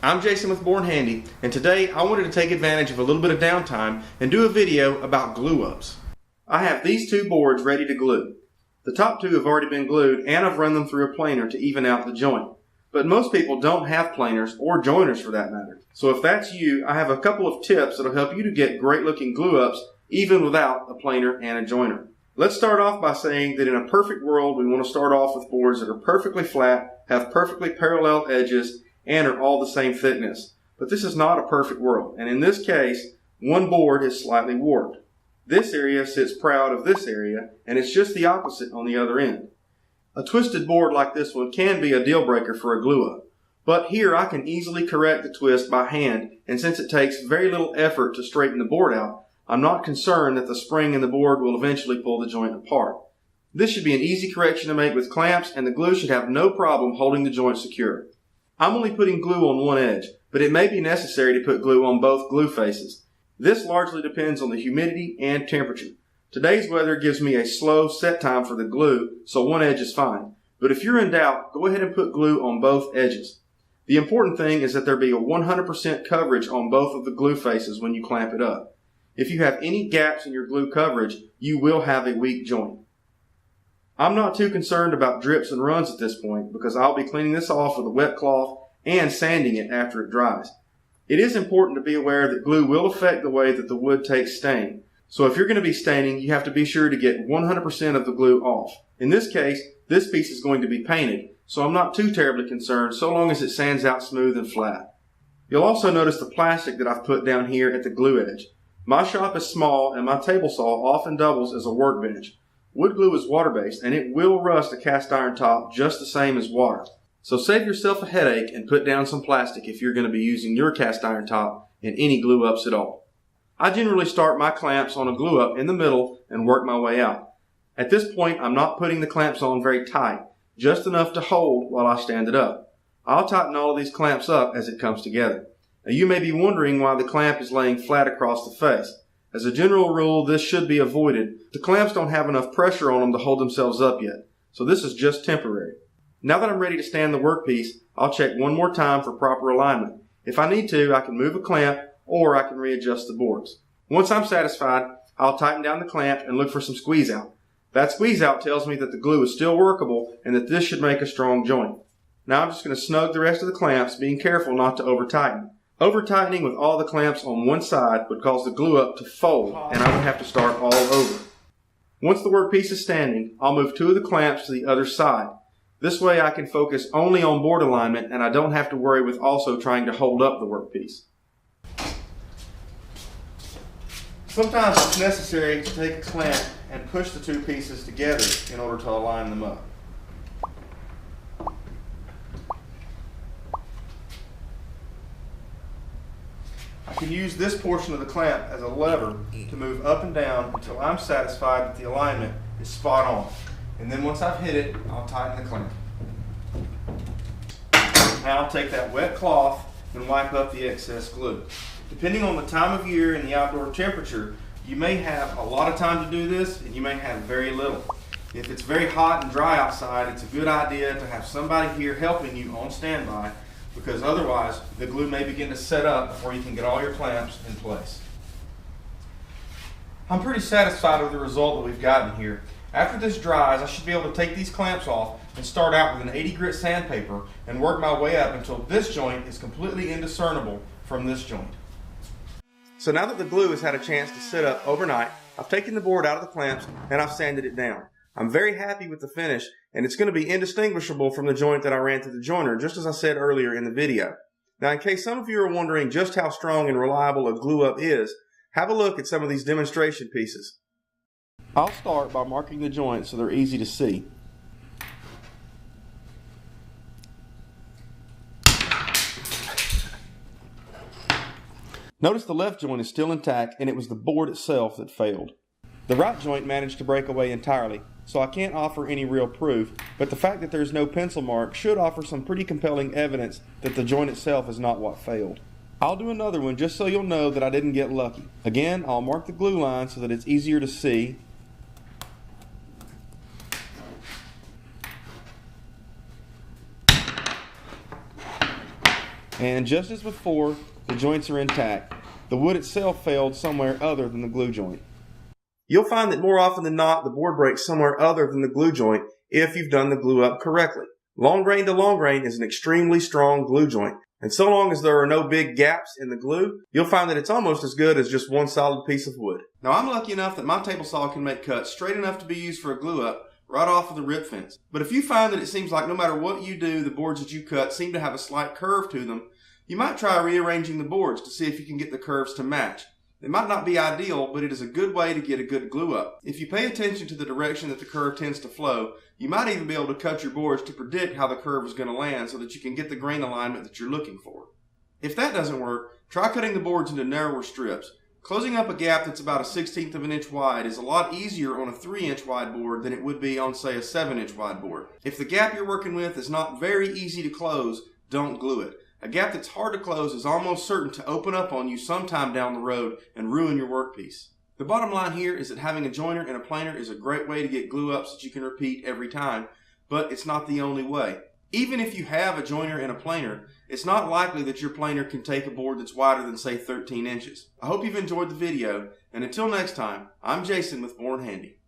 I'm Jason with Born Handy, and today I wanted to take advantage of a little bit of downtime and do a video about glue-ups. I have these two boards ready to glue. The top two have already been glued and I've run them through a planer to even out the joint. But most people don't have planers or joiners for that matter. So if that's you, I have a couple of tips that will help you to get great looking glue-ups even without a planer and a joiner. Let's start off by saying that in a perfect world we want to start off with boards that are perfectly flat, have perfectly parallel edges, and are all the same thickness. But this is not a perfect world, and in this case, one board is slightly warped. This area sits proud of this area, and it's just the opposite on the other end. A twisted board like this one can be a deal breaker for a glue-up, but here I can easily correct the twist by hand, and since it takes very little effort to straighten the board out, I'm not concerned that the spring in the board will eventually pull the joint apart. This should be an easy correction to make with clamps, and the glue should have no problem holding the joint secure. I'm only putting glue on one edge, but it may be necessary to put glue on both glue faces. This largely depends on the humidity and temperature. Today's weather gives me a slow set time for the glue, so one edge is fine. But if you're in doubt, go ahead and put glue on both edges. The important thing is that there be a 100% coverage on both of the glue faces when you clamp it up. If you have any gaps in your glue coverage, you will have a weak joint. I'm not too concerned about drips and runs at this point because I'll be cleaning this off with a wet cloth and sanding it after it dries. It is important to be aware that glue will affect the way that the wood takes stain. So if you're going to be staining, you have to be sure to get 100% of the glue off. In this case, this piece is going to be painted, so I'm not too terribly concerned so long as it sands out smooth and flat. You'll also notice the plastic that I've put down here at the glue edge. My shop is small and my table saw often doubles as a workbench. Wood glue is water-based and it will rust a cast iron top just the same as water. So save yourself a headache and put down some plastic if you're going to be using your cast iron top in any glue-ups at all. I generally start my clamps on a glue-up in the middle and work my way out. At this point, I'm not putting the clamps on very tight, just enough to hold while I stand it up. I'll tighten all of these clamps up as it comes together. Now you may be wondering why the clamp is laying flat across the face. As a general rule, this should be avoided. The clamps don't have enough pressure on them to hold themselves up yet, so this is just temporary. Now that I'm ready to stand the workpiece, I'll check one more time for proper alignment. If I need to, I can move a clamp or I can readjust the boards. Once I'm satisfied, I'll tighten down the clamp and look for some squeeze out. That squeeze out tells me that the glue is still workable and that this should make a strong joint. Now I'm just going to snug the rest of the clamps, being careful not to over tighten. Over-tightening with all the clamps on one side would cause the glue-up to fold, and I would have to start all over. Once the workpiece is standing, I'll move two of the clamps to the other side. This way I can focus only on board alignment, and I don't have to worry with also trying to hold up the workpiece. Sometimes it's necessary to take a clamp and push the two pieces together in order to align them up. I can use this portion of the clamp as a lever to move up and down until I'm satisfied that the alignment is spot on. And then once I've hit it, I'll tighten the clamp. Now I'll take that wet cloth and wipe up the excess glue. Depending on the time of year and the outdoor temperature, you may have a lot of time to do this and you may have very little. If it's very hot and dry outside, it's a good idea to have somebody here helping you on standby, because otherwise the glue may begin to set up before you can get all your clamps in place. I'm pretty satisfied with the result that we've gotten here. After this dries, I should be able to take these clamps off and start out with an 80 grit sandpaper and work my way up until this joint is completely indiscernible from this joint. So now that the glue has had a chance to sit up overnight, I've taken the board out of the clamps and I've sanded it down. I'm very happy with the finish, and it's going to be indistinguishable from the joint that I ran through the joiner, just as I said earlier in the video. Now, in case some of you are wondering just how strong and reliable a glue-up is, have a look at some of these demonstration pieces. I'll start by marking the joints so they're easy to see. Notice the left joint is still intact, and it was the board itself that failed. The right joint managed to break away entirely, so I can't offer any real proof, but the fact that there's no pencil mark should offer some pretty compelling evidence that the joint itself is not what failed. I'll do another one just so you'll know that I didn't get lucky. Again, I'll mark the glue line so that it's easier to see. And just as before, the joints are intact. The wood itself failed somewhere other than the glue joint. You'll find that more often than not, the board breaks somewhere other than the glue joint if you've done the glue up correctly. Long grain to long grain is an extremely strong glue joint, and so long as there are no big gaps in the glue, you'll find that it's almost as good as just one solid piece of wood. Now, I'm lucky enough that my table saw can make cuts straight enough to be used for a glue up right off of the rip fence. But if you find that it seems like no matter what you do, the boards that you cut seem to have a slight curve to them, you might try rearranging the boards to see if you can get the curves to match. It might not be ideal, but it is a good way to get a good glue up. If you pay attention to the direction that the curve tends to flow, you might even be able to cut your boards to predict how the curve is going to land so that you can get the grain alignment that you're looking for. If that doesn't work, try cutting the boards into narrower strips. Closing up a gap that's about a 1/16 of an inch wide is a lot easier on a 3-inch wide board than it would be on, say, a 7-inch wide board. If the gap you're working with is not very easy to close, don't glue it. A gap that's hard to close is almost certain to open up on you sometime down the road and ruin your workpiece. The bottom line here is that having a joiner and a planer is a great way to get glue ups that you can repeat every time, but it's not the only way. Even if you have a joiner and a planer, it's not likely that your planer can take a board that's wider than, say, 13 inches. I hope you've enjoyed the video, and until next time, I'm Jason with Born Handy.